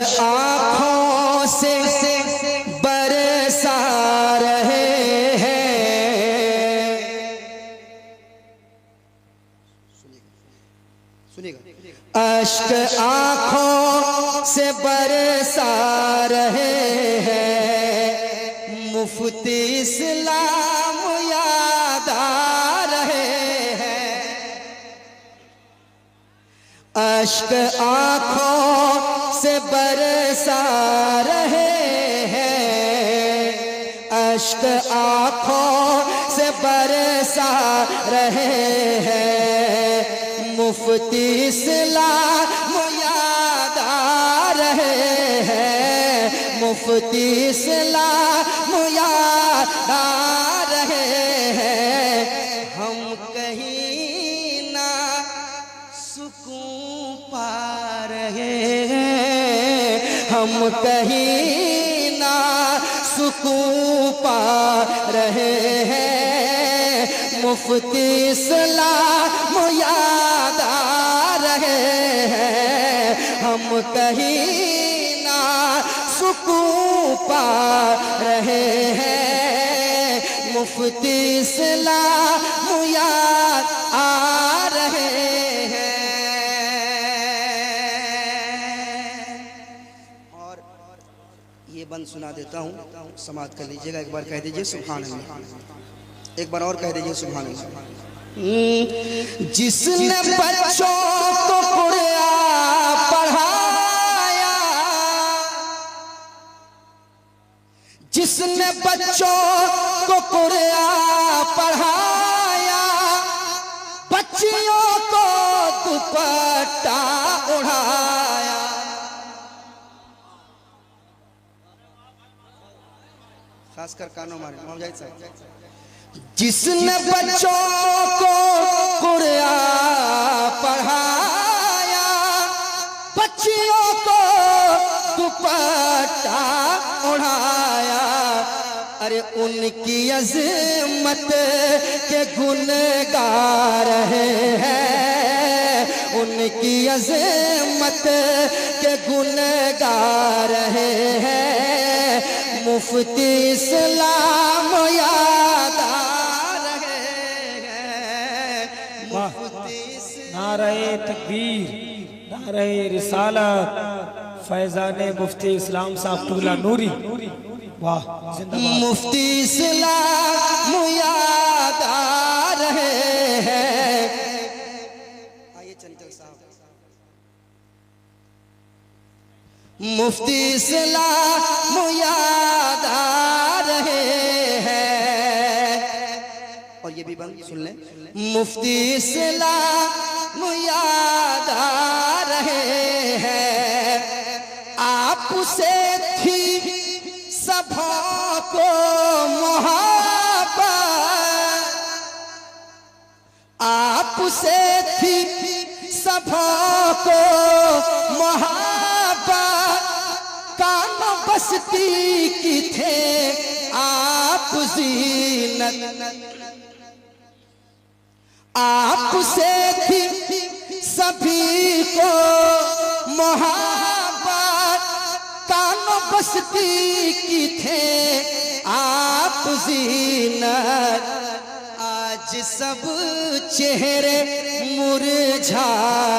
आँखों से बरसा रहे हैं। सुनिएगा, अश्क आँखों से बरसा रहे हैं। मुफ्ती इस्लाम याद आ रहे हैं। अश्क आँखों से बरसा रहे हैं। अश्क आँखों से बरसा रहे हैं। मुफ्ती इस्लाम याद आ रहे हैं। मुफ्ती इस्लाम याद आ रहे हैं। हम कहीं ना सुकून पा रहे हैं। हम कहीं ना सुकून पा रहे हैं। मुफ्ती इस्लाम याद आ रहे हैं। हम कहीं ना सुकून पा रहे हैं। मुफ्ती इस्लाम याद आ रहे हैं। ये बंद सुना देता हूँ, समाप्त कर लीजिएगा। एक बार कह दीजिए सुभान अल्लाह। एक बार और कह दीजिए सुभान अल्लाह। जिसने बच्चों को कुरान पढ़ाया, जिसने बच्चों को कुरान पढ़ाया, बच्चियों को दुपट्टा उड़ाया। खासकर कानों मारे मोहम्मद साहब। जिसने बच्चों को कुरान पढ़ाया, बच्चियों को दुपट्टा उड़ाया। अरे उनकी अज़मत के गुण गा रहे हैं। उनकी अज़मत के गुण गा रहे हैं। मुफ्ती इस्लाम याद आ रहे हैं। नारे तकबीर, नारे रिसालत, फैजाने मुफ्ती इस्लाम साहब टूला नूरी। वाह, जिंदाबाद। मुफ्ती इस्लाम याद आ रहे हैं। आइए चंचल साहब। मुफ्ती इस्लाम याद आ रहे हैं। और ये भी बंद सुन लें। मुफ्ती इस्लाम याद आ रहे हैं। आपसे थी सबों को मोहब्बत, आपसे थी सबों को मोहब्बत। कानों बस्ती की थे आप ज़ीनत, आपसे थी सभी को मोहब्बत। कानों बस्ती की थे आप ज़ीनत। आज सब चेहरे मुरझा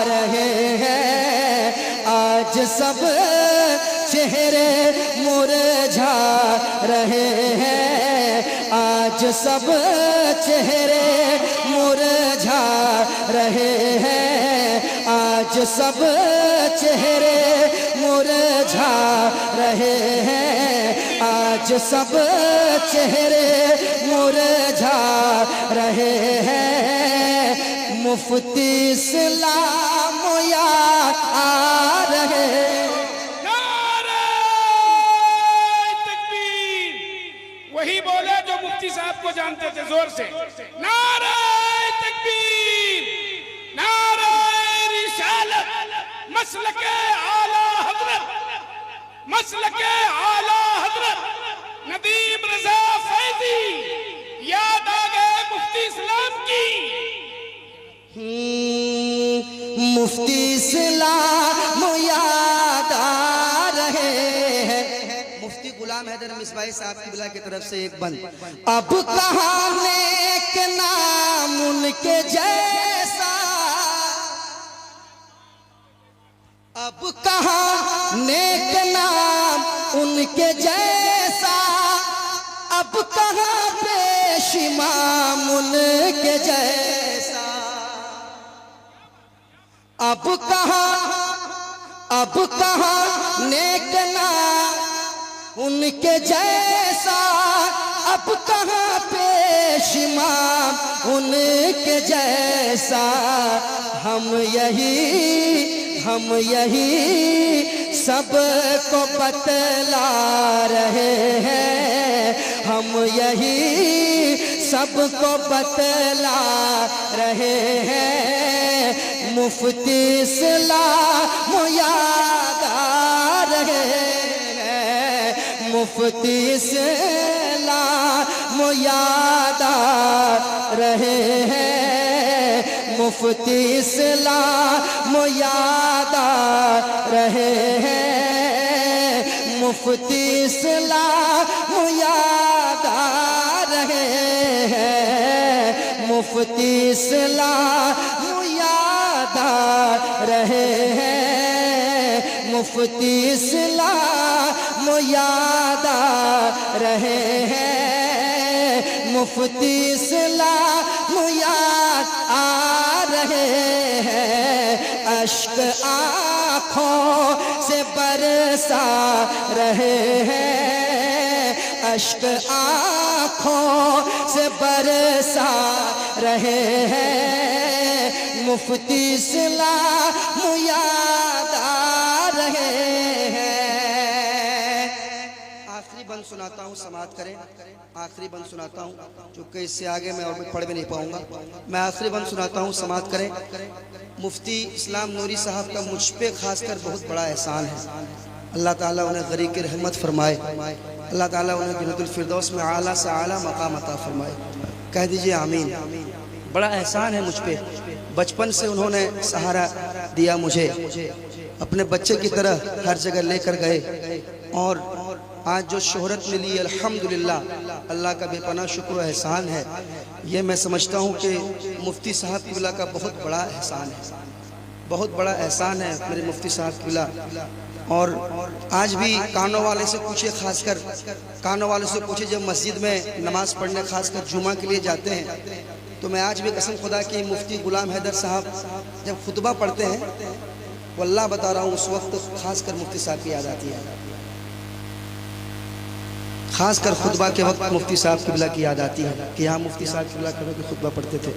रहे हैं। आज सब चेहरे मुरझा रहे हैं। आज सब चेहरे मुरझा रहे हैं। आज सब चेहरे मुरझा रहे हैं। आज सब चेहरे मुरझा रहे हैं। मुफ्ती इस्लाम याद आ रहे हैं। वही बोले जो मुफ्ती साहब को जानते थे जोर से। नारे तकबीर, नारे रिसालत, मसलके आला हजरत, मसलके आला हजरत नदीम रजा फैजी। याद आ गए मुफ्ती इस्लाम की। मुफ्ती इस्लाम याद आ मुफ्ती गुलाम हैदर मिसबाही साहब की बिला की तरफ से एक बंद। अब कहाँ नेक नाम उनके जैसा, अब कहाँ नेक नाम उनके जैसा, अब कहाँ पेश इमाम उनके जैसा, अब कहाँ नेक नाम उनके जैसा, अब कहाँ पेश इमाम उनके जैसा। हम यही सबको बतला रहे हैं, हम यही सबको बतला रहे हैं। मुफ्ती इस्लाम याद आ रहे हैं, मुफ्ती इस्लाम याद आ रहे हैं, मुफ्ती इस्लाम याद आ रहे हैं, मुफ्ती इस्लाम याद आ रहे हैं, मुफ्ती इस्लाम याद आ रहे हैं, मुफ्ती इस्लाम याद आ रहे हैं, मुफ्ती इस्लाम याद आ रहे हैं। अश्क आँखों से बरसा रहे हैं, अश्क आँखों से बरसा रहे हैं, मुफ्ती इस्लाम याद आ रहे हैं। आखिरी बंद सुनाता हूँ, समाअत करें। आखिरी बंद सुनाता हूँ, चूँकि इससे आगे मैं और कुछ पढ़ भी नहीं पाऊँगा। मैं आखिरी बंद सुनाता हूँ, समाअत करें। मुफ्ती इस्लाम नूरी साहब का मुझ पे खासकर बहुत बड़ा एहसान है। अल्लाह ताला उन्हें गरीब की रहमत फरमाए, अल्लाह ताला उन्हें जन्नतुल फिरदौस में आला से आला मकाम अता फरमाए। कह दीजिए आमीन। बड़ा एहसान है मुझ पे, बचपन से उन्होंने सहारा दिया मुझे, अपने बच्चे की तरह हर जगह लेकर गए, और आज जो शोहरत मिली अल्हम्दुलिल्लाह अल्लाह का बेपनाह शुक्र व एहसान है। ये मैं समझता हूँ कि मुफ्ती साहब की बिला का बहुत बड़ा एहसान है, बहुत बड़ा एहसान है मेरे मुफ्ती साहब की बिला। और आज भी कानों वाले से पूछे, खासकर कानों वाले से पूछे, जब मस्जिद में नमाज़ पढ़ने खासकर जुमा के लिए जाते हैं, तो मैं आज भी कसम खुदा की मुफ्ती गुलाम हैदर साहब जब खुतबा पढ़ते हैं, वल्लाह बता रहा हूँ, उस वक्त खासकर मुफ्ती साहब की याद आती है। खासकर खुतबा के वक्त मुफ्ती साहब की बिला की याद आती है कि यहाँ मुफ्ती साहब की बिला के खुतबा पढ़ते थे।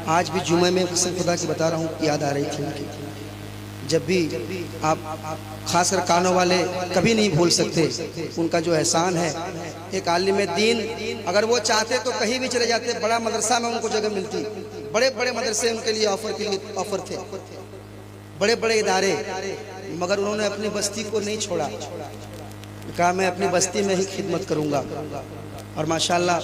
आज भी जुमे में कसम खुदा की बता रहा हूँ याद आ रही थी उनकी। जब भी आप खासकर कानों वाले कभी नहीं भूल सकते उनका जो एहसान है। एक आलिम दीन अगर वो चाहते तो कहीं भी चले जाते, बड़ा मदरसा में उनको जगह मिलती, बड़े बड़े मदरसे उनके लिए ऑफर थे, बड़े बड़े इदारे, मगर उन्होंने अपनी बस्ती को नहीं छोड़ा, कहा मैं अपनी बस्ती में ही खिदमत करूंगा। और माशाल्लाह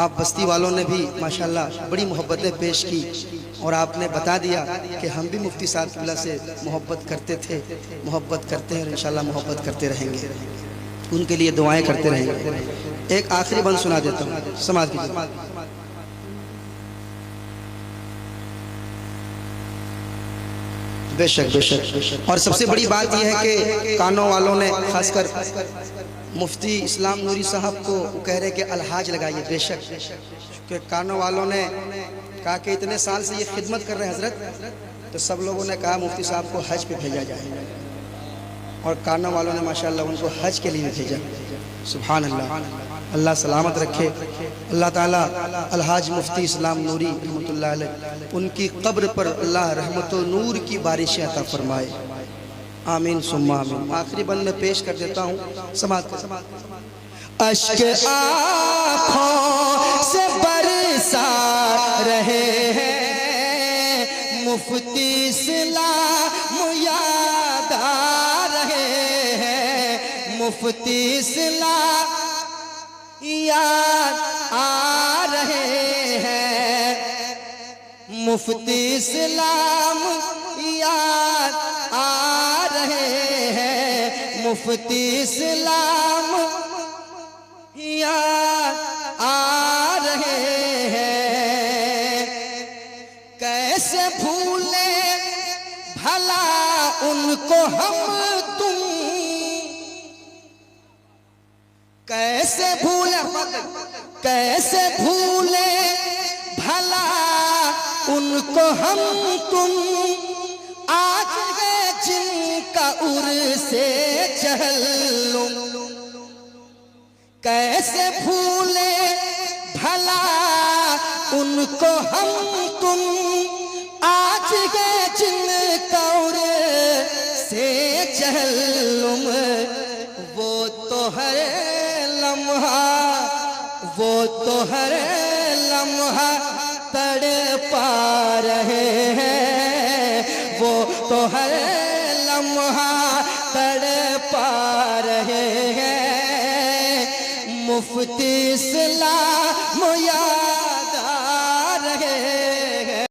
आप बस्ती वालों ने भी माशाल्लाह बड़ी मोहब्बतें पेश की, और आपने बता दिया कि हम भी मुफ्ती साहब की बिला से मोहब्बत करते थे, मोहब्बत करते हैं और इंशाल्लाह मोहब्बत करते रहेंगे, उनके लिए दुआएं करते रहेंगे। एक आखिरी बंद सुना देता हूँ, समाज की बेशक बेशक। और सबसे बड़ी बात यह है कि कानों वालों ने खासकर मुफ्ती इस्लाम नूरी साहब को कह रहे कि अलहाज लगाइए। बेशक कि कानों वालों ने कहा कि इतने साल से ये खिदमत कर रहे हैं हजरत, तो सब लोगों ने कहा मुफ्ती साहब को हज पे भेजा जाए, और कानों वालों ने माशाल्लाह उनको हज के लिए भेजा। सुभान अल्लाह, अल्लाह सलामत रखे। अल्लाह ताला अलहाज मुफ्ती इस्लाम नूरी रहमतुल्लाह अलैह उनकी कब्र पर अल्लाह रहमत व नूर की बारिशें अता फरमाए। आमीन सुम्मा आमीन। आखिरी बंद में पेश कर देता हूँ, समाअत। अश्क आँखों से बरसा रहे हैं, मुफ्ती इस्लाम याद आ रहे हैं, मुफ्ती इस्लाम याद आ रहे हैं, मुफ्ती इस्लाम याद आ रहे हैं, मुफ्ती इस्लाम याद आ रहे हैं। कैसे भूले भला उनको हम तुम, कैसे भूले भला उनको हम तुम, आज गए जिनका उर्से चहलुम। कैसे भूले भला उनको हम तुम, आज गए जिनका उर्से चहलुम। वो तो हर लम्हा, वो तो हर लम्हा तड़पा रहे हैं। वो तो हर लम्हा तड़पा रहे हैं। मुफ्ती इस्लाम याद